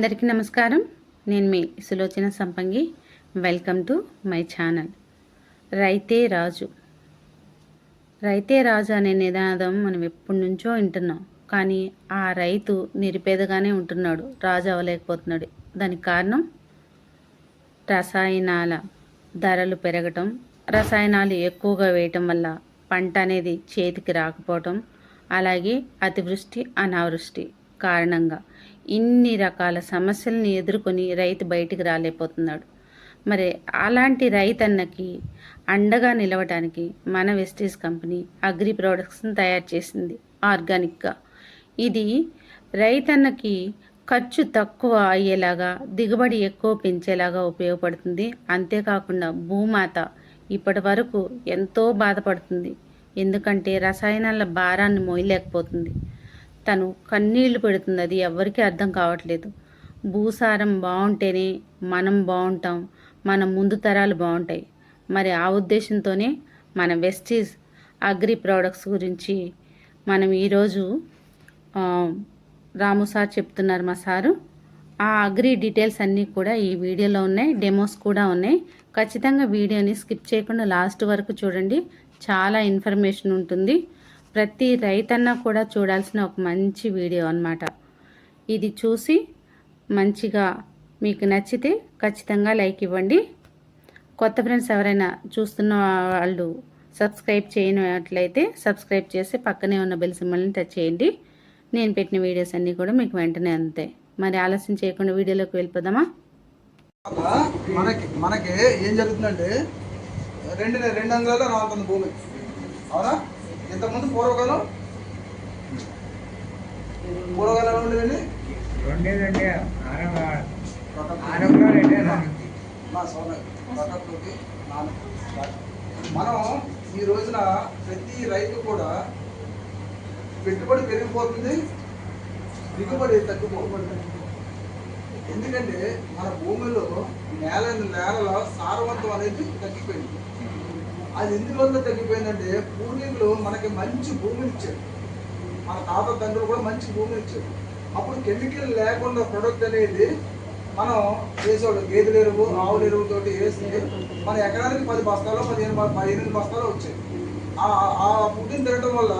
అందరికీ నమస్కారం. నేను మీ సులోచన సంపంగి. Welcome to my channel. రైతే రాజు. రైతే రాజు అనే నినాదం మనం ఎప్పటి నుంచో వింటున్నాం. కానీ ఆ రైతు నిరుపేదగానే ఉంటున్నాడు, రాజు అవ్వలేకపోతున్నాడు. దానికి కారణం రసాయనాల ధరలు పెరగటం, రసాయనాలు ఎక్కువగా వేయటం వల్ల పంట అనేది చేతికి రాకపోవటం, అలాగే అతివృష్టి అనావృష్టి కారణంగా ఇన్ని రకాల సమస్యలను ఎదుర్కొని రైతు బయటికి రాలేకపోతున్నాడు. మరి అలాంటి రైతన్నకి అండగా నిలవటానికి మన వెస్టీజ్ కంపెనీ అగ్రి ప్రోడక్ట్స్ని తయారు చేసింది ఆర్గానిక్గా. ఇది రైతన్నకి ఖర్చు తక్కువ అయ్యేలాగా, దిగుబడి ఎక్కువ పెంచేలాగా ఉపయోగపడుతుంది. అంతేకాకుండా భూమాత ఇప్పటి వరకు ఎంతో బాధపడుతుంది. ఎందుకంటే రసాయనాల భారాన్ని మోయలేకపోతుంది. తను కన్నీళ్లు పెడుతుంది. అది ఎవరికీ అర్థం కావట్లేదు. భూసారం బాగుంటేనే మనం బాగుంటాం, మన ముందు తరాలు బాగుంటాయి. మరి ఆ ఉద్దేశంతోనే మన వెస్టీజ్ అగ్రి ప్రోడక్ట్స్ గురించి మనం ఈరోజు రాము సార్ చెప్తున్నారు. మా సారు ఆ అగ్రి డీటెయిల్స్ అన్నీ కూడా ఈ వీడియోలో ఉన్నాయి, డెమోస్ కూడా ఉన్నాయి. ఖచ్చితంగా వీడియోని స్కిప్ చేయకుండా లాస్ట్ వరకు చూడండి. చాలా ఇన్ఫర్మేషన్ ఉంటుంది. ప్రతి రైతన్నా కూడా చూడాల్సిన ఒక మంచి వీడియో అన్నమాట. ఇది చూసి మంచిగా మీకు నచ్చితే ఖచ్చితంగా లైక్ ఇవ్వండి. కొత్త ఫ్రెండ్స్ ఎవరైనా చూస్తున్న వాళ్ళు సబ్స్క్రైబ్ చేయనట్లయితే సబ్స్క్రైబ్ చేసి పక్కనే ఉన్న బెల్ సింబల్ని టచ్ చేయండి. నేను పెట్టిన వీడియోస్ అన్నీ కూడా మీకు వెంటనే అందుతాయి. మరి ఆలస్యం చేయకుండా వీడియోలోకి వెళ్ళిపోదామా? మనకి ఏం జరుగుతుందంటే రెండు అంగాల్లో రావుతుంది భూమి, అవునా? ఇంతకుముందు పూర్వకాలం ఉండేదండి మనం ఈ రోజున ప్రతి రైతు కూడా పెట్టుబడి పెరిగిపోతుంది, దిగుబడి తగ్గిపోతుంది. ఎందుకంటే మన భూమిలో నేలలో సారవంతం అనేది తగ్గిపోయింది. అది ఎందువల్ల తగ్గిపోయిందంటే పూర్వీకులు మనకి మంచి భూమిని ఇచ్చారు, మన తాత తండ్రులు కూడా మంచి భూమిని ఇచ్చారు. అప్పుడు కెమికల్ లేకుండా ప్రొడక్ట్ అనేది మనం వేసేవాళ్ళు. గేదెల ఎరువు, ఆవుల ఎరువుతోటి వేసి మన ఎకరానికి 10 బస్తాలు 15 బస్తాలు వచ్చాయి. ఆ ఫుడ్ని తినడం వల్ల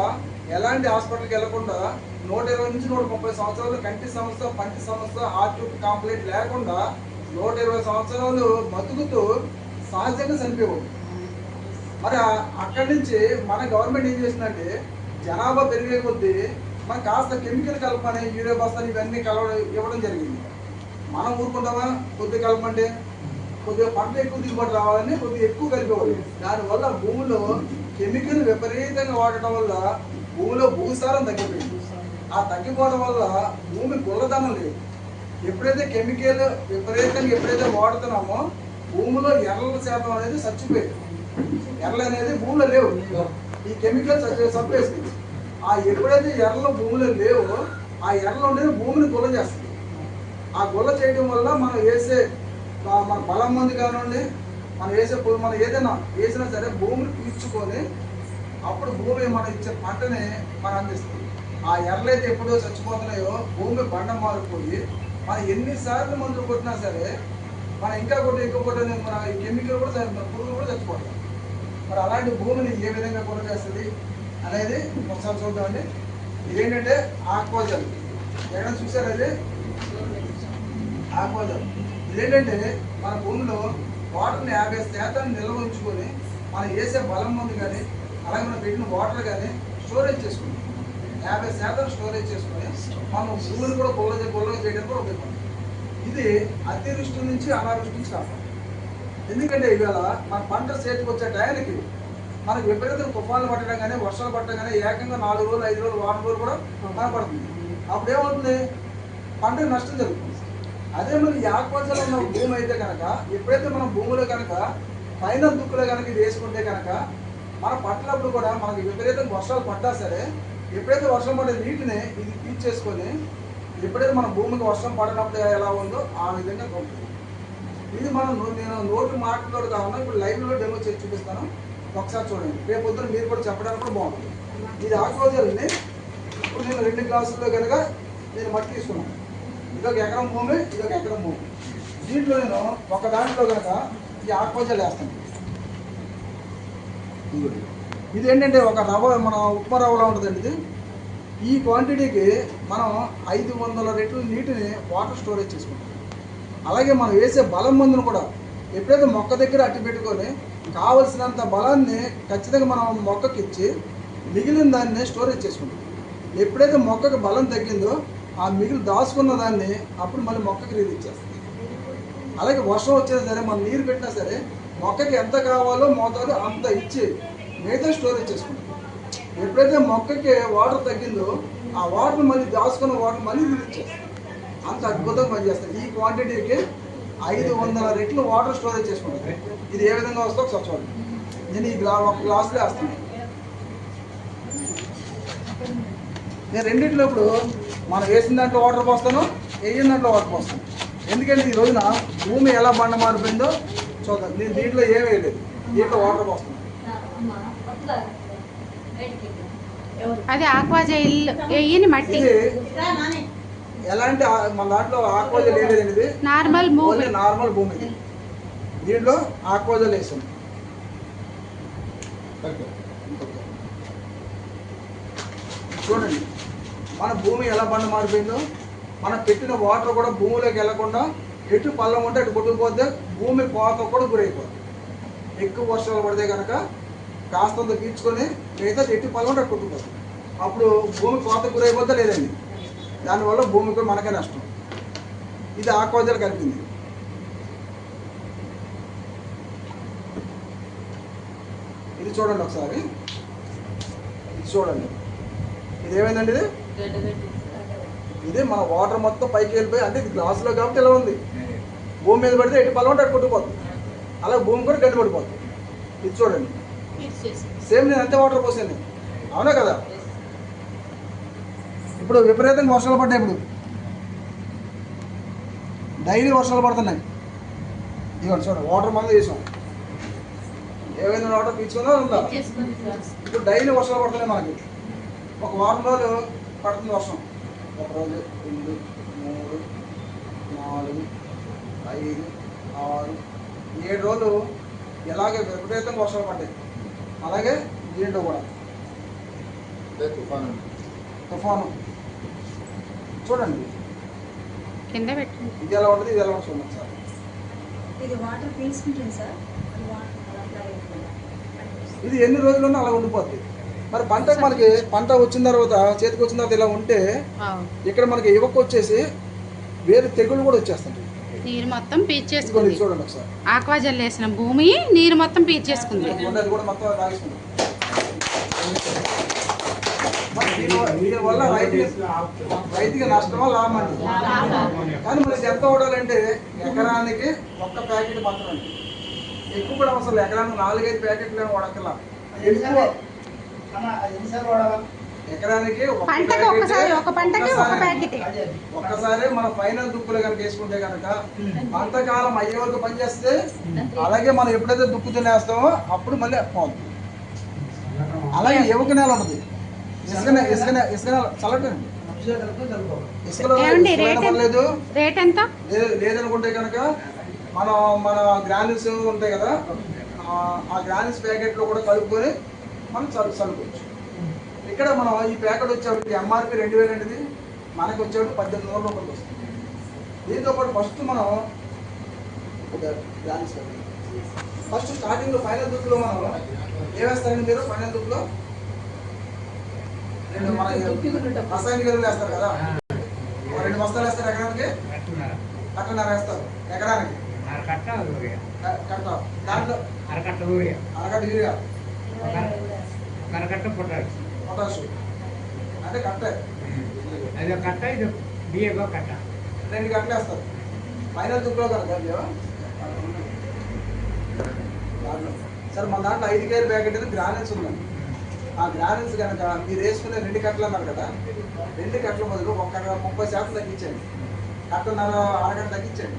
ఎలాంటి హాస్పిటల్కి వెళ్లకుండా 120 నుంచి 130 సంవత్సరాలు కంటి సమస్య, పంటి సమస్య, హార్ట్ కంప్లైంట్ లేకుండా 120 సంవత్సరాలు బతుకుతూ సహజంగా చనిపోయేవాడు. మరి అక్కడి నుంచి మన గవర్నమెంట్ ఏం చేసిందంటే జనాభా పెరిగే కొద్దీ మనకు కాస్త కెమికల్ కలపని, యూరియా బస్తాలు ఇవన్నీ ఇవ్వడం జరిగింది. మనం ఊరుకుంటామా? కొద్దిగా కలపంటే కొద్దిగా పంట ఎక్కువ దిగుబడి రావాలని కొద్దిగా ఎక్కువ కలిపేవాళ్ళు. దానివల్ల భూమిలో కెమికల్ విపరీతంగా వాడటం వల్ల భూమిలో భూసారం తగ్గిపోయింది. ఆ తగ్గిపోవడం వల్ల భూమి గుల్లదనం లేదు. ఎప్పుడైతే కెమికల్ విపరీతంగా ఎప్పుడైతే వాడుతున్నామో భూమిలో ఎర్రల శాతం అనేది చచ్చిపోయింది. ఎర్రలు అనేది భూమిలో లేవు, ఈ కెమికల్ చంపేస్తుంది. ఆ ఎప్పుడైతే ఎర్రలు భూమిలో లేవో ఆ ఎర్రలు ఉండేది భూమిని గుల్ల చేస్తుంది. ఆ గుల్ల చేయడం వల్ల మనం వేసే మన బలం మంది కానివ్వండి, మనం ఏదైనా వేసినా సరే భూమిని పీల్చుకొని అప్పుడు భూమి మనం ఇచ్చే పంటని మనం అందిస్తుంది. ఆ ఎర్రలైతే ఎప్పుడో చచ్చిపోతున్నాయో భూమి బండ మారిపోయి మనం ఎన్నిసార్లు మందులు కొట్టినా సరే మనం ఇంకా కొట్టని మన కెమికల్ కూడా పురుగులు కూడా చచ్చిపోతాయి. మరి అలాంటి భూమిని ఏ విధంగా కొన చేస్తుంది అనేది ఒకసారి చూద్దామండి. ఇదేంటంటే ఆక్వాజల్. ఎక్కడ చూసారు? అది ఆక్వాజల్. ఇదేంటంటే మన భూమిలో వాటర్ని 50% నిల్వ ఉంచుకొని మనం వేసే బలం మందు కానీ అలాగే మనం పెట్టిన వాటర్ కానీ స్టోరేజ్ చేసుకుంటాం. 50% స్టోరేజ్ చేసుకొని మనం భూమిని కూడా గుల్లగా చేయడానికి కూడా ఉపయోగపడుతుంది. ఇది అతివృష్టి నుంచి అనావృష్టి నుంచి కాపాడు. ఎందుకంటే ఇవాళ మన పంట చేతికి వచ్చే టయానికి మనకు విపరీత తుఫాన్లు పట్టడం కానీ, వర్షాలు పట్టడం కానీ ఏకంగా 4 రోజులు 5 రోజులు వారం రోజులు కూడా కనపడుతుంది. అప్పుడు ఏమవుతుంది? పంటకు నష్టం జరుగుతుంది. అదే మరి ఈ ఆక్వాజల్ ఉన్న భూమి అయితే కనుక ఎప్పుడైతే మనం భూమిలో కనుక పైన దుక్కులో కనుక ఇది వేసుకుంటే కనుక మన పట్టినప్పుడు కూడా మనకి విపరీతంగా వర్షాలు పడ్డా సరే ఎప్పుడైతే వర్షం పడే నీటిని ఇది తీర్చేసుకొని ఎప్పుడైతే మన భూమికి వర్షం పడినప్పుడు ఎలా ఉందో ఆ విధంగా ఉంటుంది. ఇది నేను నోటి మాటలతో కాకుండా ఇప్పుడు లైవ్లో డెమో చేసి చూపిస్తాను, ఒకసారి చూడండి. రేపు పొద్దున మీరు కూడా చెప్పడానికి కూడా బాగుంటుంది. ఇది ఆక్వాజల్ని ఇప్పుడు నేను 2 గ్లాసుల్లో కనుక నేను మట్టి తీసుకున్నాను. ఇదొక ఎకరం భూమి, ఇదొక ఎకరం భూమి. దీంట్లో నేను ఒక దాంట్లో కనుక ఈ ఆకుపచ్చలు వేస్తాను. ఇది ఏంటంటే ఒక రవ్వ, మన ఉప్మా రవ్వలా ఉంటుందండి ఇది. ఈ క్వాంటిటీకి మనం 500 రెట్లు నీటిని వాటర్ స్టోరేజ్ చేసుకుంటాం. అలాగే మనం వేసే బలం మందును కూడా ఎప్పుడైతే మొక్క దగ్గర అట్టి పెట్టుకొని కావలసినంత బలాన్ని ఖచ్చితంగా మనం మొక్కకి ఇచ్చి మిగిలిన దాన్ని స్టోరేజ్ చేసుకుంటాం. ఎప్పుడైతే మొక్కకి బలం తగ్గిందో ఆ మిగిలి దాచుకున్న దాన్ని అప్పుడు మళ్ళీ మొక్కకి రిలీజ్ చేస్తాం. అలాగే వర్షం వచ్చినా సరే మనం నీరు పెట్టినా సరే మొక్కకి ఎంత కావాలో మోతాదు అంత ఇచ్చి మిగతా స్టోరేజ్ చేసుకుంటాం. ఎప్పుడైతే మొక్కకి వాటర్ తగ్గిందో ఆ వాటర్ మళ్ళీ దాచుకున్న వాటర్ మళ్ళీ రిలీజ్ చేస్తాం. అంత అద్భుతంగా పనిచేస్తాయి. ఈ క్వాంటిటీకి 500 రెట్లు వాటర్ స్టోరేజ్ చేసుకుంటాం. ఇది ఏ విధంగా వస్తుందో ఒకసారి చూడండి. నేను ఈ ఒక గ్లాసులో వేస్తాను. నేను రెండింటిలో ఇప్పుడు మనం వేసిన దాంట్లో వాటర్ పోస్తాను, వేసిన దాంట్లో వాటర్ పోస్తాను. ఎందుకంటే ఈ రోజున భూమి ఎలా బండ మారిపోయిందో చూద్దాం. నేను దీంట్లో ఏం వేయలేదు, దీంట్లో వాటర్ పోస్తాను. అది ఆక్వాజైల్ మట్టి ఎలాంటి మన దాంట్లో ఆక్వాజల్ వేయలేదండి. ఇది నార్మల్ భూమి. ఇది దీంట్లో ఆక్వాజల్ వేసాం. చూడండి మన భూమి ఎలా బండ మారిపోయిందో. మనం పెట్టిన వాటర్ కూడా భూమిలోకి వెళ్ళకుండా ఎటు పల్లం ఉంటే అటు కొట్టుకుపోతే భూమి కోత కూడా గురైపోతుంది. ఎక్కువ వర్షాలు పడితే కనుక కాస్తంత పీల్చుకొని మిగతా ఎటు పల్లం ఉంటే అటు కొట్టుకుపోతుంది. అప్పుడు భూమి కోత గురైపోతే లేదండి. దానివల్ల భూమికి మనకే నష్టం. ఇది ఆక్వాజల్ కలిపింది. ఇది చూడండి ఒకసారి, ఇది చూడండి. ఇది ఏమైందండి? ఇది మన వాటర్ మొత్తం పైకి వెళ్ళిపోయి, అంటే ఇది గ్లాసులో కాబట్టి ఇలా ఉంది. భూమి మీద పడితే ఎటు పల్లం ఉంటే అటు కొట్టుకుపోతుంది. అలాగే భూమి కూడా గడ్డి పడిపోతుంది. ఇది చూడండి, సేమ్ నేను అంతే వాటర్ పోసాను. అవునా కదా? ఇప్పుడు విపరీతంగా వర్షాలు పడ్డాయి. ఇప్పుడు డైలీ వర్షాలు పడుతున్నాయి. ఇవ్వండి చూడండి, వాటర్ మందు చేసాం. ఏమైనా వాటర్ పీల్చుకుందా ఉందా? ఇప్పుడు డైలీ వర్షాలు పడుతున్నాయి. మనకి ఒక వారం రోజులు పడుతుంది వర్షం. 1 రోజు, 2, 3, 4, 5, 6, 7 రోజులు ఇలాగే విపరీతంగా వర్షాలు పడ్డాయి. అలాగే దీంట్లో కూడా తుఫాను చూడండి. కింద పెట్టి ఇది ఎలా ఉంటుంది, ఇది ఎలా ఉంటుంది చూడండి సార్. ఇది వాటర్ పీల్చుకుంటుంది సార్. ఇది ఎన్ని రోజులున్నా అలా ఉండిపోద్ది. మరి పంటకు మనకి పంట వచ్చిన తర్వాత, చేతికి వచ్చిన తర్వాత ఇలా ఉంటే ఇక్కడ మనకి యువకు వచ్చేసి వేరే తెగుళ్ళు కూడా వచ్చేస్తుంది. నీరు మొత్తం పీల్చేసుకుంది. చూడండి ఒకసారి, ఆక్వాజల్ వేసిన భూమి నీరు మొత్తం పీల్చేసుకుంది. అది కూడా మొత్తం రాసుకుంది. దీనివల్ల రైతుకి నష్టమా లాభం అండి? కానీ మనకి ఎంత ఓడాలంటే ఎకరానికి 1 ప్యాకెట్ మాత్రం అండి. ఎక్కువ కూడా అసలు ఎకరానికి 4-5 ప్యాకెట్లు వాడక్కలా. ఎక్కువ ఎకరానికి ఒక్కసారి మన ఫైనల్ దుక్కులు కనుక వేసుకుంటే కనుక అంతకాలం అయ్యే వరకు పనిచేస్తే, అలాగే మనం ఎప్పుడైతే దుక్కు తినేస్తామో అప్పుడు మళ్ళీ పోతుంది. అలాగే యువక నేల ఉంటుంది. ఇసుక చల్లటండి. ఇసుకలో లేదు లేదనుకుంటే కనుక మన గ్రానిల్స్ ఉంటాయి కదా, ఆ గ్రానిల్స్ ప్యాకెట్లో కూడా కలుపుకొని మనం చల్లుకోవచ్చు. ఇక్కడ మనం ఈ ప్యాకెట్ వచ్చేవాడికి ఎంఆర్పి 2000 అండి. మనకి వచ్చేవాడికి 1800 రూపాయలు వస్తుంది. దీంతో పాటు ఫస్ట్ మనం గ్రానిల్స్ ఫస్ట్ స్టార్టింగ్లో ఫైనల్ దుక్కులో మనం ఏమేస్తారండి మీరు? ఫైనల్ దుక్కులో మన రసాయనిక ఎరువులు వేస్తారు కదా, 2 బస్తాలు వేస్తారు ఎకరానికి. కట్టన్నర వేస్తారు ఎకరానికి. కట్ట దాంట్లో అరకట్ట యూరియా, పొటాషు అంటే కట్ట. 2 కట్టలు వేస్తారు ఫైనల్ దుక్కులో కనుక. సరే మన దాంట్లో 5 కేజీ ప్యాకెట్ గ్రానైట్స్ ఉందండి. ఆ గ్రానైట్స్ కనుక మీరు వేసుకునే 2 కట్టలు అన్నారు కదా, 2 కట్టల బదులు 30% తగ్గించండి. కట్టన్నర అరగంట తగ్గించండి.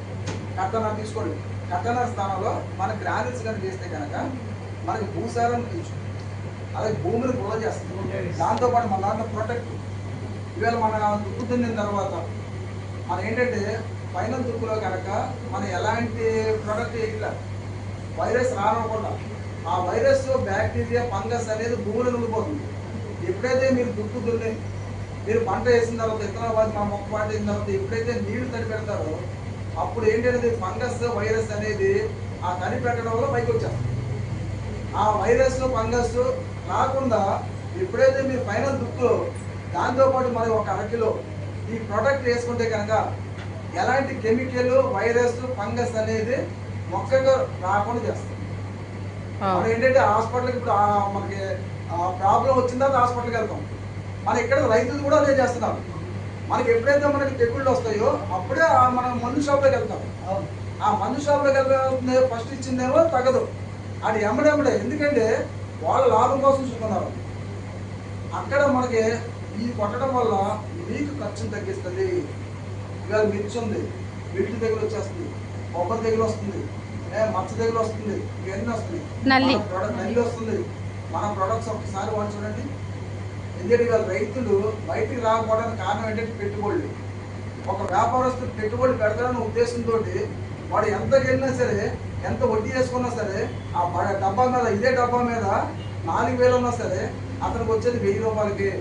కట్టన్నర తీసుకోండి. కట్టన్నర స్థానంలో మన గ్రానైట్స్ కనుక వేస్తే కనుక మనకి భూసారం పెంచు, అలాగే భూమిని గుల్ల చేస్తుంది. దాంతోపాటు మన దాంట్లో ప్రొటెక్ట్. ఈవేళ మన దుక్కు తిన్న తర్వాత మనం ఏంటంటే ఫైనల్ దుక్కులో కనుక మనం ఎలాంటి ప్రొడక్ట్ వేయట్లా, వైరస్ రానివ్వకుండా ఆ వైరస్ బ్యాక్టీరియా ఫంగస్ అనేది భూమిలో ఉండిపోతుంది. ఎప్పుడైతే మీరు దుక్కు దున్ని మీరు పంట వేసిన తర్వాత విత్తనాలు మన మొక్క పంట వేసిన తర్వాత ఎప్పుడైతే నీళ్లు తడి పెడతారో అప్పుడు ఏంటంటే ఫంగస్ వైరస్ అనేది ఆ తడి పెట్టడం వల్ల పైకి వచ్చేస్తుంది. ఆ వైరస్ ఫంగస్ రాకుండా ఎప్పుడైతే మీరు ఫైనల్ దుక్కులో దాంతోపాటు మరి ఒక అరకిలో ఈ ప్రోడక్ట్ వేసుకుంటే కనుక ఎలాంటి కెమికల్ వైరస్ ఫంగస్ అనేది మొక్కగా రాకుండా చేస్తుంది. మనం ఏంటంటే హాస్పిటల్కి ఇప్పుడు మనకి ప్రాబ్లం వచ్చిన తర్వాత హాస్పిటల్కి వెళ్తాం. మన ఇక్కడ రైతులు కూడా అదే చేస్తున్నారు. మనకి ఎప్పుడైతే మనకి తెగుళ్ళు వస్తాయో అప్పుడే మనం మందు షాప్లోకి వెళ్తాం. ఆ మందు షాప్లోకి వెళ్తే ఫస్ట్ ఇచ్చిందేమో తగదు, అది ఎమ్మడెమ్మడే, ఎందుకంటే వాళ్ళ లాభం కోసం చూస్తున్నారు. అక్కడ మనకి ఈ కొట్టడం వల్ల మీకు ఖర్చును తగ్గిస్తుంది. ఇవాళ మిర్చి ఉంది, మిర్చి దగ్గర వచ్చేస్తుంది, కొబ్బరి దగ్గర వస్తుంది, మచ్చ దగ్గర వస్తుంది, ఇవన్నీ వస్తుంది, నల్లి వస్తుంది. మన ప్రొడక్ట్స్ ఒకసారి వాళ్ళు చూడండి. ఎందుకంటే ఇవాళ రైతులు బయటికి రాకపోవడానికి కారణం ఏంటంటే పెట్టుబడులు. ఒక వ్యాపారస్తుడు పెట్టుబడి పెడతాడన్న ఉద్దేశంతో వాడు ఎంతకి వెళ్ళినా సరే, ఎంత వడ్డీ వేసుకున్నా సరే, ఆ డబ్బా మీద ఇదే డబ్బా మీద 4,000 ఉన్నా సరే అతనికి వచ్చేది 1,000 రూపాయలకి.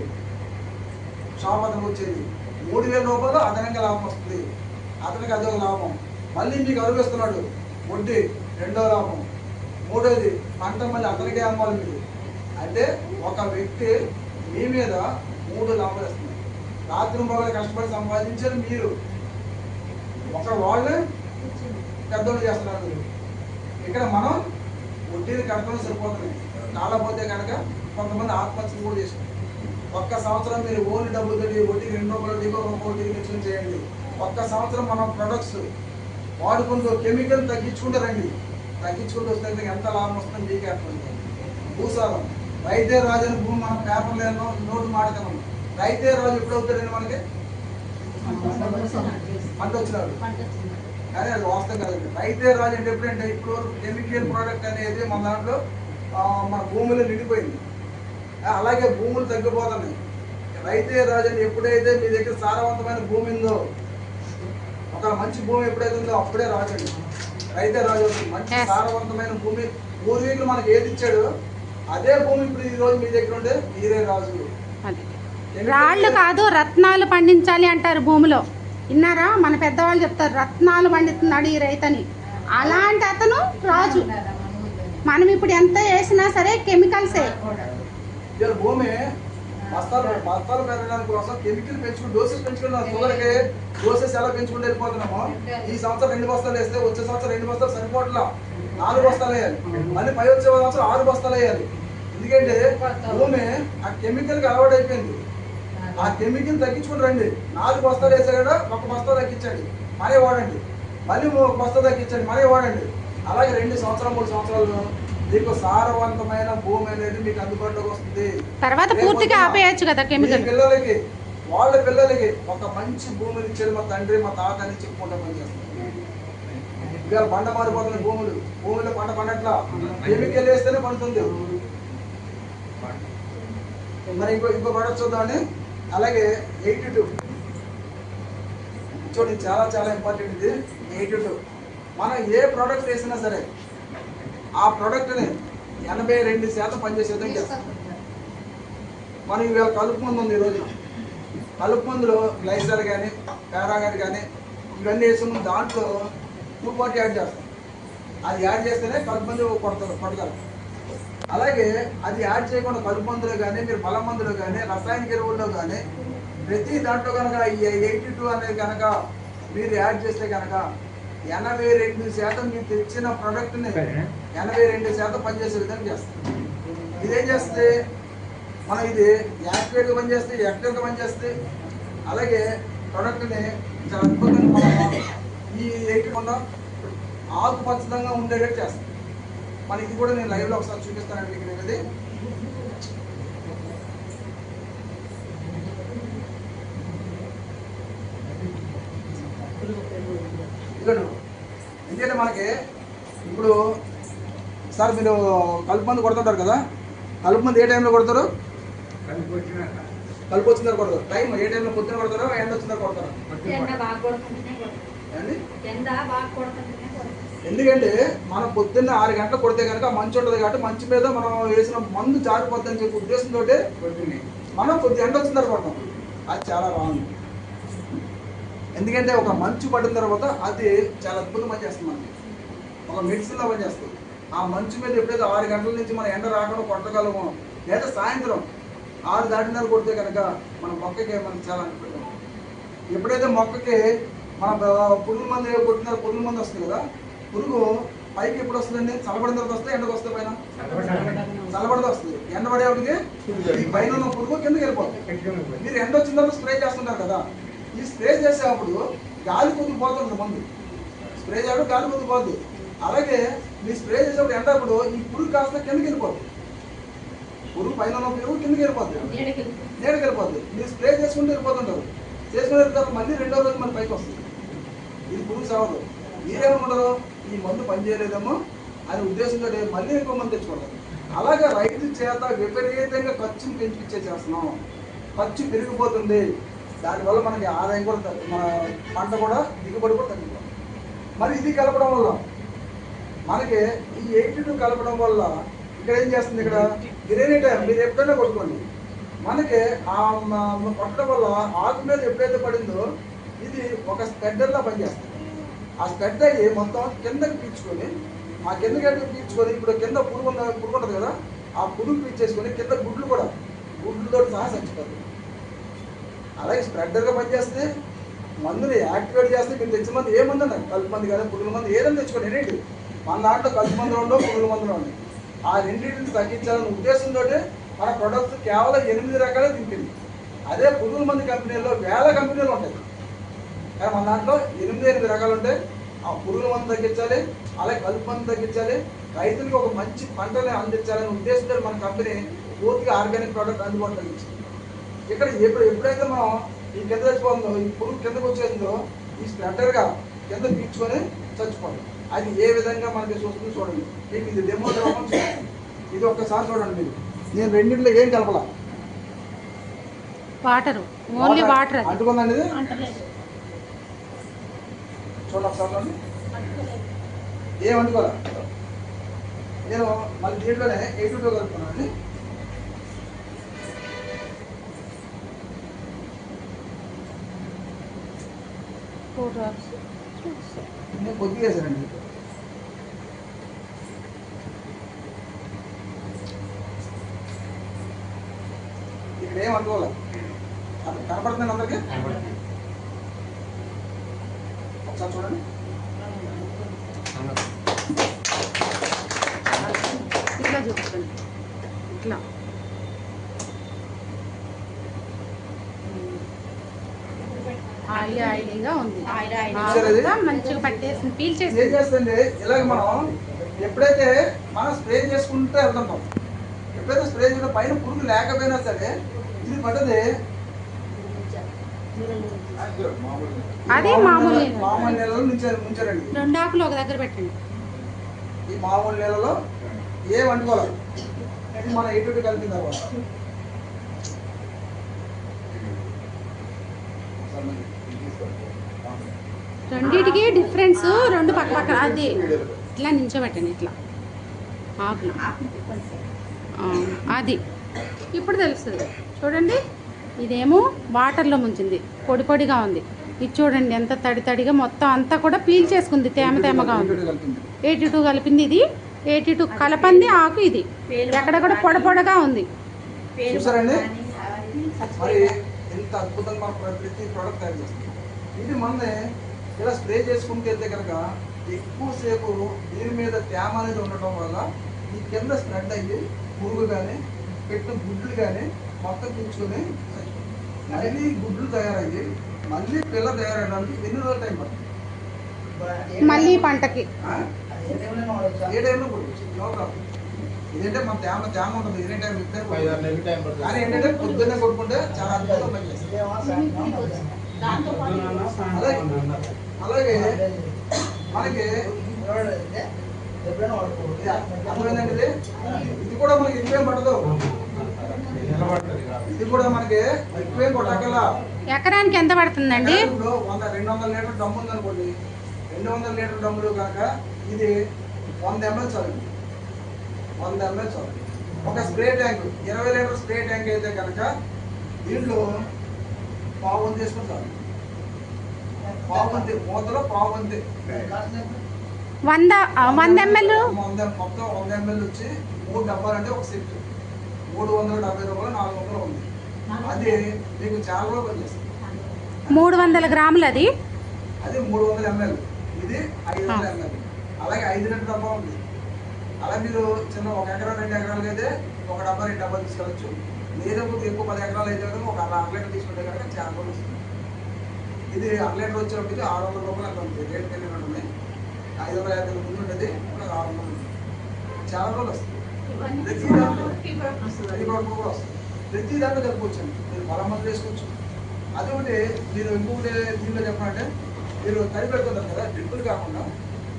షాప్ అతనికి వచ్చేది 3,000 రూపాయలు అదనంగా లాభం వస్తుంది. అతనికి అదొక లాభం. మళ్ళీ మీకు అరుగిస్తున్నాడు వడ్డీ, రెండో లాభం. మూడోది పంట మళ్ళీ అతనికే అమ్మాలి మీరు. అంటే ఒక వ్యక్తి మీ మీద 3 లాభాలు వస్తున్నాయి. రాత్రి మొదలు కష్టపడి సంపాదించారు మీరు, ఒక వాళ్ళే పెద్దోళ్ళు చేస్తున్నారు. ఇక్కడ మనం వడ్డీని కట్టడం సరిపోతున్నాయి. కాకపోతే కనుక కొంతమంది ఆత్మహత్యలు కూడా చేస్తున్నారు. ఒక్క సంవత్సరం మీరు ఓన్లీ డబ్బులతో వడ్డీ 2 రూపాయలు రూపాయలు చేయండి. ఒక్క సంవత్సరం మనం ప్రొడక్ట్స్ వాడుకుంటూ కెమికల్ తగ్గించుకుంటూ రండి. తగ్గించుకుంటూ వస్తే ఎంత లాభం వస్తుందని మీకు ఏర్పడుతుంది. భూసారం రైతే రాజు అని భూమి మనం పేపర్లో ఏమో నోటు మాడతాము. రైతే రాజు ఎప్పుడు అవుతాడండి మనకి? పంట వచ్చినాడు. కానీ అది వాస్తవం కదండి. రైతే రాజు అంటే ఎప్పుడంటే ఇప్పుడు కెమికల్ ప్రోడక్ట్ అనేది మన దాంట్లో మన భూమిలో నిండిపోయింది. అలాగే భూములు తగ్గిపోతున్నాయి. రైతే రాజు అని ఎప్పుడైతే మీ దగ్గర సారవంతమైన భూమి ఉందో, ఒక మంచి భూమి ఎప్పుడైతే ఉందో అప్పుడే రాజు అండి. రైతే రాజు మంచి సారవంతమైన భూమి పూర్వీకులు మనకి ఏది ఇచ్చాడు అదే భూమి ఇప్పుడు ఈ రోజు మీ దగ్గర ఉంటే మీరే రాజు. రాళ్ళు కాదు రత్నాలు పండించాలి అంటారు భూమిలో. విన్నారా? మన పెద్దవాళ్ళు చెప్తారు రత్నాలు పండిస్తున్నాడు ఈ రైతని. అలాంటి అతను రాజు. మనం ఇప్పుడు ఎంత వేసినా సరే కెమికల్సే. భూమి బస్తాలు పెరగడానికి కోసం కెమికల్ పెంచుకుని డోసెస్ పెంచుకున్నాం. షుగర్కి డోసెస్ ఎలా పెంచుకుంటూ వెళ్ళిపోతున్నామో ఈ సంవత్సరం 2 బస్తాలు వేస్తే వచ్చే సంవత్సరం 2 బస్తాలు సరిపోట్లా, 4 బస్తాలు వేయాలి. మళ్ళీ పై వచ్చే సంవత్సరం 6 బస్తాలు వేయాలి. ఎందుకంటే భూమి ఆ కెమికల్కి అలవాటు అయిపోయింది. ఆ కెమికల్ తగ్గించుకుని రండి. 4 బస్తాలు వేసా కూడా 1 బస్తా తగ్గించండి, మరీ వాడండి. మళ్ళీ 1 బస్తా తగ్గించండి, మరీ వాడండి. అలాగే 2 సంవత్సరాలు 3 సంవత్సరాలు మీకు సారవంతమైన భూమి అనేది మీకు అందుబాటులోకి వస్తుంది. తర్వాత పూర్తిగా ఆపేయచ్చు కదా కెమికల్. పిల్లలకి వాళ్ళ పిల్లలకి ఒక మంచి భూమిని ఇచ్చేది మా తండ్రి మా తాత అని చెప్పుకుంటా పనిచేస్తారు. ఇవాళ పంట మారిపోతున్నాయి. భూమిలో పంట పండట్లా, కెమికల్ వేస్తేనే పండుతుంది. మరి ఇంకో ప్రోడక్ట్ చూద్దామండి. అలాగే 82 చూడండి, చాలా చాలా ఇంపార్టెంట్ ఇది. 82 మనం ఏ ప్రోడక్ట్ వేసినా సరే ఆ ప్రోడక్ట్ని 82% పనిచేసేదని చేస్తాం. మనం ఇవాళ కలుపు మందు ఉంది. ఈరోజు కలుపు మందులో గ్లైసర్ కానీ పారాగాన్ కానీ ఇవన్నీ వేసుకుని దాంట్లో 240 యాడ్ చేస్తాం. అది యాడ్ చేస్తేనే కలుపు మందు కొడతారు. అలాగే అది యాడ్ చేయకుండా కలుపు మందులో కానీ మీరు బల మందులో కానీ రసాయనిక ఎరువుల్లో కానీ ప్రతి దాంట్లో కనుక ఈ 82 అనేది కనుక మీరు యాడ్ చేస్తే కనుక 82% మీరు తెచ్చిన ప్రోడక్ట్ని 82% పనిచేసే విధంగా చేస్తుంది. ఇదేం చేస్తుంది? మనం ఇది యాక్టివేట్గా పనిచేస్తే, యాక్టివ్గా పనిచేస్తే, అలాగే ప్రోడక్ట్ని చాలా అద్భుతంగా మనం ఈ 80 ఆకుపచ్చదంగా ఉండేటట్టు చేస్తుంది. మన ఇది కూడా నేను లైవ్లో ఒకసారి చూపిస్తానండి. ఇక్కడ ఇది ఎందుకంటే మనకి ఇప్పుడు సార్ మీరు కలుపు మందు కొడుతుంటారు కదా, కలుపు మందు ఏ టైంలో కొడతారు? కలుపు వచ్చిందా కొడతారు. టైం ఏ టైంలో పొద్దున కొడతారో ఎండ వచ్చిందా కొడతారా? ఎందుకంటే మనం పొద్దున్న 6 గంటలకు కొడితే కనుక మంచు ఉంటుంది కాబట్టి మంచు మీద మనం వేసిన మందు జారిపోద్దని చెప్పి ఉద్దేశంతో మనం కొద్ది ఎండ వచ్చిన తర్వాత కొడతాం. అది చాలా రాంగ్. ఎందుకంటే ఒక మంచు పడిన తర్వాత అది చాలా అద్భుతం పనిచేస్తుంది. మనకి ఒక మెడిసిన్లో పనిచేస్తుంది. ఆ మంచు మీద ఎప్పుడైతే 6 గంటల నుంచి మనం ఎండ రాకుండా కొట్టగలమో, లేదా సాయంత్రం 6 దాటినారు కొడితే కనుక మన మొక్కకి మనకి చాలా అనుకుంటాం. ఎప్పుడైతే మొక్కకి మన పురుగు మందు కొట్టినారు, పురుగు మందు వస్తుంది కదా, పురుగు పైకి ఎప్పుడు వస్తుందండి? చల్లబడిన తర్వాత వస్తే ఎండకు వస్తే పైన చల్లబడితే వస్తుంది. ఎండ పడేవాడికి ఈ పైన ఉన్న పురుగు కిందకి వెళ్ళిపోతుంది. మీరు ఎండ వచ్చిన తర్వాత స్ప్రే చేస్తుంటారు కదా, ఈ స్ప్రే చేసేటప్పుడు గాలి కొద్దిగా పోతుంది. మందు స్ప్రే చేయడం గాలి కొద్దిగా పోతుంది. అలాగే మీరు స్ప్రే చేసేప్పుడు ఎండప్పుడు ఈ పురుగు కాస్త కిందకి వెళ్ళిపోతుంది. పురుగు పైన ఉన్న పురుగు కిందకి వెళ్ళిపోతుంది, నీడకి వెళ్ళిపోతుంది. మీరు స్ప్రే చేసుకుంటూ వెళ్ళిపోతుంటారు. చేసుకునే తర్వాత మళ్ళీ 2వ రోజు మన పైకి వస్తుంది. ఇది పురుగు సావదు. మీరేమనుకుంటారు? ఈ మందు పనిచేయలేదేమో అనే ఉద్దేశంతో మళ్ళీ ఎక్కువ మంది తెచ్చుకుంటారు. అలాగే రైతు చేత విపరీతంగా ఖర్చును పెంచిపించే చేస్తున్నాం. ఖర్చు పెరిగిపోతుంది. దానివల్ల మనకి ఆదాయం కూడా మన పంట కూడా దిగుబడి కూడా తగ్గిపోతుంది. మరి ఇది కలపడం వల్ల మనకి ఈ 82 కలపడం వల్ల ఇక్కడ ఏం చేస్తుంది? ఇక్కడ గ్రేనేట్ మీరు ఎప్పుడైనా కొట్టుకోండి, మనకి ఆ కొట్టడం వల్ల ఆకు మీద ఎప్పుడైతే పడిందో ఇది ఒక స్పెడ్డర్లా పనిచేస్తుంది. ఆ స్పెడ్ అయ్యి మొత్తం కిందకి పీల్చుకొని, ఆ కిందకి పీల్చుకొని ఇప్పుడు కింద పురుగు ఉంటుంది కదా, ఆ పురుగు పీల్చేసుకొని కింద గుడ్లు కూడా గుడ్లతో సహా చచ్చిపోతుంది. అలాగే స్ప్రెడర్గా పనిచేస్తే మందుని యాక్టివేట్ చేస్తే మీరు తెచ్చిన మంది ఏ మందు అన్నారు? కలుపు మంది కదా, పురుగుల మందు ఏదైనా తెచ్చుకోండి. ఏంటి మన దాంట్లో కలుపు మందులు ఉండవు, పురుగుల మందులు ఉన్నాయి. ఆ రెండింటిని తగ్గించాలనే ఉద్దేశంతో మన ప్రొడక్ట్స్ కేవలం 8 రకాలే దింపింది. అదే పురుగుల మంది కంపెనీల్లో వేల కంపెనీలు ఉంటాయి, కానీ మన దాంట్లో 8 రకాలు ఉంటాయి. ఆ పురుగుల మందు తగ్గించాలి, అలాగే కలుపు మందు తగ్గించాలి, రైతులకు ఒక మంచి పంటని అందించాలనే ఉద్దేశంతో మన కంపెనీ పూర్తిగా ఆర్గానిక్ ప్రోడక్ట్ అందుబాటులో తగ్గించింది. ఇక్కడ ఎప్పుడైతే మనం ఈ కింద చచ్చిపోతుందో, ఈ పురుగు కిందకు వచ్చేసిందో, ఈ స్ప్రెడర్గా కింద పీల్చుకొని చచ్చిపోతుంది. అది ఏ విధంగా మనకి చూస్తుంది చూడండి. మీకు ఇది డెమో ఇది ఒక్కసారి చూడండి. మీరు నేను రెండింటిలో ఏం కలపలా, వాటర్ ఓన్లీ వాటర్ అంటుకుందండి. ఇది చూడండి ఒకసారి చూడండి, ఏం అంటుకోరా. నేను మళ్ళీ దీంట్లోనే 82 కలుపుకున్నాను అండి. నేను కొద్దిగా వేసానండి. ఇక్కడ ఏం అనుకోవాలి, కనపడుతుంది అందరికి. ఒకసారి చూడండి. ఇట్లా చూపించండి, ఇట్లా ఆయిలీగా ఉంది. మంచిగా పట్టేసింది, పీల్చేసి ఏం చేస్తుంది. ఇలాగ మనం ఎప్పుడైతే మనం స్ప్రే చేసుకుంటూ వెళ్తుంటాం, ఎప్పుడైతే స్ప్రే చేసుకుంటే పైన పురుగు లేకపోయినా సరే ఇది పడ్డది. అదే మామూలు నీళ్ళలో ముంచారండి. 2 ఆకులు ఒక దగ్గర పెట్టండి. ఈ మామూలు నీళ్ళలో ఏం వండుకోవాలి. ఇది మన 82 కలిపిన తర్వాత రెండింటికి డిఫరెన్స్ 2 పక్క పక్క. అది ఇట్లా నించోబెట్టండి, ఇట్లా ఆకులు. అది ఇప్పుడు తెలుస్తుంది చూడండి. ఇదేమో వాటర్లో ముంచింది, పొడి పొడిగా ఉంది. ఇది చూడండి ఎంత తడి తడిగా మొత్తం అంతా కూడా పీల్ చేసుకుంది, తేమ తేమగా ఉంది. 82 కలిపింది. ఇది 82 కలపంది ఆకు. ఇది ఎక్కడ కూడా పొడ పొడగా ఉంది. చూసారండి మరి ఎంత అద్భుతంగా మన ప్రతి ప్రోడక్ట్ తయారు చేస్తుంది. ఇది మనమే ఇలా స్ప్రే చేసుకుంటూ వెళ్తే కనుక ఎక్కువసేపు దీని మీద తేమ అనేది ఉండటం వల్ల ఈ కింద స్ప్రెడ్ అయ్యి పురుగు కానీ పెట్టిన గుడ్లు కానీ మొత్తం పీల్చుకొని మళ్ళీ గుడ్లు తయారయ్యి మళ్ళీ పిల్ల తయారయ్యడానికి ఎన్ని రోజులు టైం పడుతుంది? మళ్ళీ పంటకి ఏ టైంలో కొట్టుకోవచ్చు. ఇదంటే మన తేమ ఉంటుంది, ఎనీ టైం కానీ ఏంటంటే పొద్దున్నే కొట్టుకుంటే చాలా అద్భుతం పనిచేస్తుంది. అలాగే మనకి అర్థమైందండి. ఇది కూడా మనకి ఎక్కువేం పడదు. ఇది కూడా మనకి ఎక్కువే కొట్టగల. ఎకరానికి ఎంత పడుతుందండి? ఇప్పుడు 200 లీటర్ డమ్ము ఉందనుకోండి, 200 లీటర్ డమ్ములు కనుక ఇది 100 ml చాలు. 100 ml చాలు. ఒక spray tank 20 litre spray tank అయితే కనుక దీంట్లో పావు వంతు వేసుకుని చాలు. పావు వంతు మూతలో పావు వంతు 100 ml మొత్తం 100 ml వచ్చి 3 డబ్బాలు అంటే ఒక సెట్ 370 రూపాయలు 400 ఉంది. అది మీకు చాలా రోజులు పనిచేస్తుంది. 300 గ్రాములు అది 300 ml, ఇది 500 ml. అలాగే 5 లీటర్ డబ్బా ఉంది. అలా మీరు చిన్న 1 ఎకరా 2 ఎకరాలకి అయితే ఒక డబ్బా 2 డబ్బాలు తీసుకెళ్ళచ్చు. లేదా మీకు ఎక్కువ 10 ఎకరాలు అయితే కనుక ఒక 1 లీటర్ తీసుకుంటే కనుక చాలా రోజులు వస్తుంది. ఇది 1 లీటర్ వచ్చేటప్పటికి 600 రూపాయలు అట్లా ఉంటుంది. రేట్ పెరిగి ఉంటుంది. 550 ముందు ఉంటుంది, ఇప్పుడు 600 ఉంటుంది. చాలా రోజులు వస్తుంది. ప్రతి దాంట్లో కూడా వస్తుంది. ప్రతి దాంట్లో జరుపుకోవచ్చండి. మీరు పొలం మందులు వేసుకోవచ్చు. అదొకటి మీరు ఇంకొకటి దీంట్లో చెప్పాలంటే మీరు తడి పెడుతుంటారు కదా, డ్రిప్పులు కాకుండా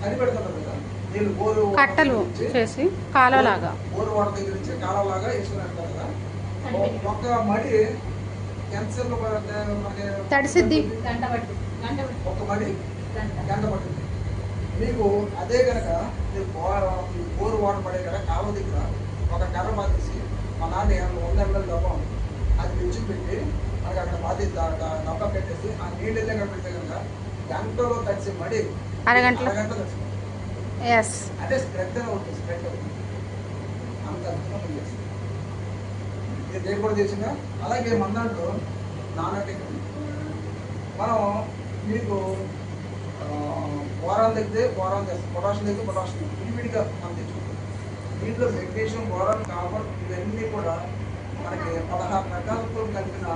తడి పెడుతుంటారు కదా, నేను బోరు కట్టలు చేసి కాలువలాగా బోరు వాటర్ దగ్గర నుంచి కాలువలాగా వేసుకున్నారు కదా. ఒక మడి ఎంతసేపు మనకి తడిసిద్ది? ఒక మడి గంట పడుతుంది మీకు. అదే కనుక మీరు బోరు వాటర్ పడే కదా కాలువ దగ్గర ఒక కర్ర పాతేసి మా నాన్న 100 ml డబ్బా ఉంది, అది తెచ్చి పెట్టి మనకి అక్కడ పాతి డబ్బా పెట్టేసి ఆ నీళ్ళు వెళ్ళే అక్కడ పెడితే కనుక గంటలో తడిసి మడి అరగంట తడిసి అంటే స్ప్రెడ్ అవుతుంది. స్ప్రెడ్ అవుతుంది. అంత అద్భుతంగా చేస్తుంది. ఇది రేట్ కూడా తెలిసిందా. అలాగే మన దాంట్లో నానా టెక్నిక్ మనం మీకు బోరాన్ తెగితే బోరాన్ చేస్తాం, పొటాషియం తెగితే పొటాషియం విడివిడిగా మనం తెచ్చుకుంటాం. దీంట్లో మెగ్నీషియం, బోరాన్, కాపర్ ఇవన్నీ కూడా మనకి 16 రకాలతో కలిపిన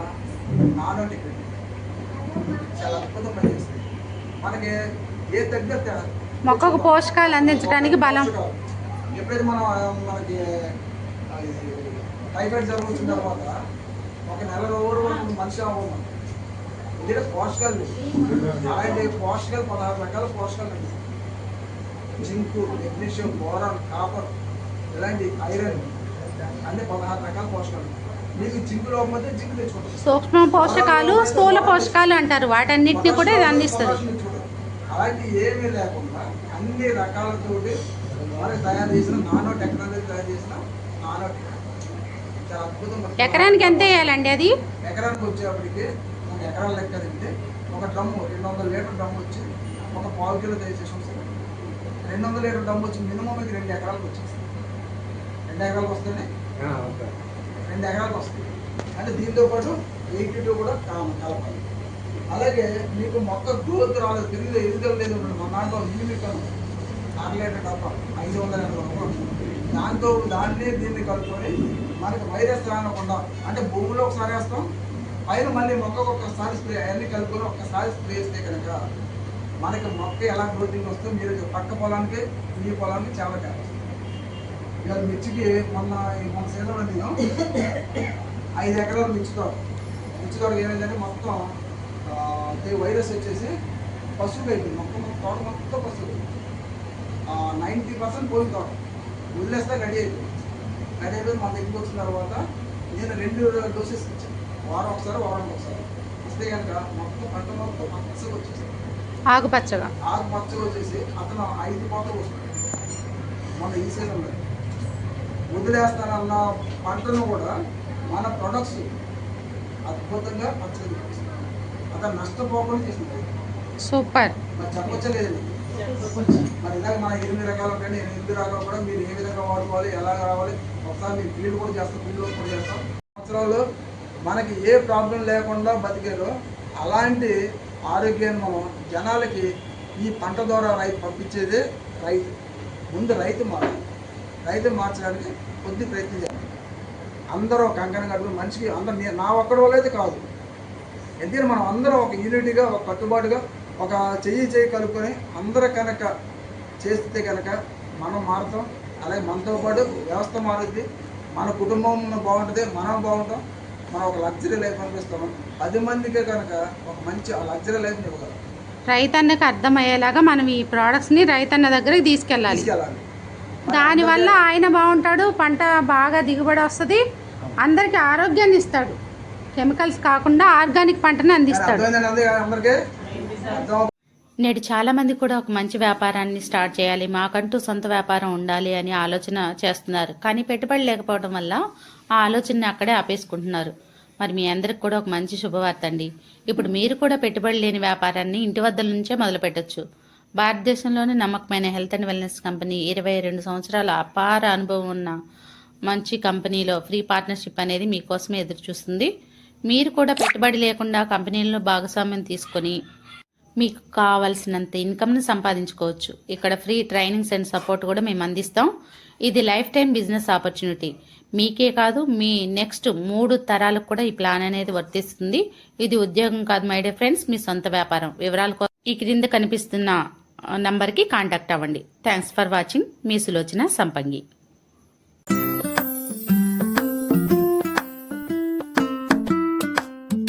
నానో టెక్నిక్ చాలా అద్భుతం పనిచేస్తుంది. మనకి ఏ తగ్గ మొక్కకు పోషకాలు అందించడానికి బలం. ఎప్పుడైతే మనకి టైఫాయిడ్ జబ్బు వచ్చిన తర్వాత ఒక నెల రోజులు మనిషి అవ్వము. ఇది పోషకాలు అలాంటి పోషకాలు 16 రకాల పోషకాలు అండి. జింకు, మెగ్నీషియం, బోరాన్, కాపర్, ఇలాంటి ఐరన్ అంటే 16 రకాల పోషకాలు. మీకు జింకు లోపమైతే జింకు తెచ్చుకుంటారు. సూక్ష్మ పోషకాలు, స్థూల పోషకాలు అంటారు. వాటన్నిటిని కూడా ఇది అందిస్తుంది. అలాంటి ఏమీ లేకుండా అన్ని రకాలతోటి మనకి తయారు చేసిన నానో టెక్నాలజీ తయారు చేసిన నానో చాలా అద్భుతంగా. ఎకరానికి ఎంత వేయాలండి అది? ఎకరానికి వచ్చేప్పటికి ఒక ఎకరాల లెక్క తింటే ఒక డ్రమ్ము 200 లీటర్ డ్రమ్ము వచ్చి ఒక పావు కిలో దయచేసి వస్తుంది. 200 లీటర్ డ్రమ్ము వచ్చి మినిమం ఇది 2 ఎకరాలకు వచ్చేస్తుంది. 2 ఎకరాలకు వస్తేనే 2 ఎకరాలకు వస్తుంది. అంటే దీంతో పాటు 82 కూడా కలపాలి. అలాగే మీకు మొక్క గ్రోత్ రాలేదు, పెరిగితే ఎదుగుదల లేదు. మన దాంట్లో యూనికన్ 6 లీటర్ డబ్బా 500 రూపాయలు. దాన్ని దీన్ని కలుపుకొని మనకి వైరస్ రానకుండా అంటే భూమిలో ఒకసారి వేస్తాం, పైన మళ్ళీ మొక్కకు ఒక్కసారి స్ప్రే, అవన్నీ కలుపుకొని ఒక్కసారి స్ప్రే చేస్తే కనుక మనకి మొక్క ఎలా గ్రోతింగ్ వస్తుందో మీరు పక్క పొలానికి ఈ పొలానికి చాలా తేడా. ఇవాళ మిర్చికి మొన్న సీజన్లో నేను 5 ఎకరాలు మిర్చి తోటకి ఏమైందంటే మొత్తం వైరస్ వచ్చేసి పసుపు అయిపోయింది. తోట మొత్తం పసుపు 90% పోయిన తోట వదిలేస్తే రెడీ అయిపోయింది. మన దగ్గరికి వచ్చిన తర్వాత నేను 2 డోసెస్ ఇచ్చాను. వారం ఒకసారి, వారానికి ఒకసారి ఇస్తే కనుక మొత్తం పంట మొత్తం పచ్చగా వచ్చేసాడు. ఆకుపచ్చగా వచ్చేసి అతను 5 కోతలు వస్తున్నాడు. మన ఈ సీజన్లో వదిలేస్తానన్న పంటను కూడా మన ప్రొడక్ట్స్ అద్భుతంగా పచ్చగా చూపిస్తుంది. అతను నష్టపోకుండా చేసింది. సూపర్. మరి చెప్పొచ్చలేదండి. మరి ఇలాగ మన 8 రకాలు ఉంటాయండి. 8 రకాలు కూడా మీరు ఏ విధంగా వాడుకోవాలి, ఎలా రావాలి, ఒకసారి మీరు ఫీల్డ్ కూడా చేస్తాం, ఫీల్డ్లో కూడా చేస్తాం. సంవత్సరాలు మనకి ఏ ప్రాబ్లం లేకుండా బతికారో అలాంటి ఆరోగ్యాన్ని మనం జనాలకి ఈ పంట ద్వారా పంపించేదే రైతు. ముందు రైతు మార్చడానికి కొద్ది ప్రయత్నం చేయాలి. అందరూ కంకణం కట్టుకుని మనిషికి అందరూ నా ఒక్కడి వల్ల అయితే కాదు. ఎందుకంటే మనం అందరం ఒక యూనిటీగా, ఒక కట్టుబాటుగా, ఒక చెయ్యి కలుపుకొని అందరూ కనుక చేస్తే కనుక మనం మారుతాం. అలాగే మనతో పాటు వ్యవస్థ మారుద్ది, మన కుటుంబం బాగుంటుంది, మనం బాగుంటాం. మనం ఒక లగ్జరీ లైఫ్ అనిపిస్తాం. 10 మందికే కనుక ఒక మంచి లగ్జరీ లైఫ్ ఇవ్వగలం. రైతన్నకు అర్థమయ్యేలాగా మనం ఈ ప్రోడక్ట్స్ని రైతన్న దగ్గరికి తీసుకెళ్ళాలి. దానివల్ల ఆయన బాగుంటాడు, పంట బాగా దిగుబడి వస్తుంది, అందరికీ ఆరోగ్యాన్ని ఇస్తాడు. కెమికల్స్ కాకుండా ఆర్గానిక్ పంటని అందిస్తాడు. అర్థమైందండి అందరికీ? అర్థం నేడు చాలామంది కూడా ఒక మంచి వ్యాపారాన్ని స్టార్ట్ చేయాలి, మాకంటూ సొంత వ్యాపారం ఉండాలి అని ఆలోచన చేస్తున్నారు. కానీ పెట్టుబడి లేకపోవడం వల్ల ఆ ఆలోచనని అక్కడే ఆపేసుకుంటున్నారు. మరి మీ అందరికి కూడా ఒక మంచి శుభవార్త అండి. ఇప్పుడు మీరు కూడా పెట్టుబడి లేని వ్యాపారాన్ని ఇంటి వద్ద నుంచే మొదలు పెట్టొచ్చు. భారతదేశంలోని నమ్మకమైన హెల్త్ అండ్ వెల్నెస్ కంపెనీ 22 సంవత్సరాల అపార అనుభవం ఉన్న మంచి కంపెనీలో ఫ్రీ పార్ట్నర్షిప్ అనేది మీకోసమే ఎదురు చూస్తుంది. మీరు కూడా పెట్టుబడి లేకుండా కంపెనీల్లో భాగస్వామ్యం తీసుకొని మీకు కావాల్సినంత ఇన్కమ్ని సంపాదించుకోవచ్చు. ఇక్కడ ఫ్రీ ట్రైనింగ్స్ అండ్ సపోర్ట్ కూడా మేము అందిస్తాం. ఇది లైఫ్ టైం బిజినెస్ ఆపర్చునిటీ. మీకే కాదు, మీ నెక్స్ట్ 3 తరాలకు కూడా ఈ ప్లాన్ అనేది వర్తిస్తుంది. ఇది ఉద్యోగం కాదు మై డియర్ ఫ్రెండ్స్, మీ సొంత వ్యాపారం. వివరాల ఈ క్రింద కనిపిస్తున్న నంబర్కి కాంటాక్ట్ అవ్వండి. Thanks for watching. మీ సులోచన సంపంగి.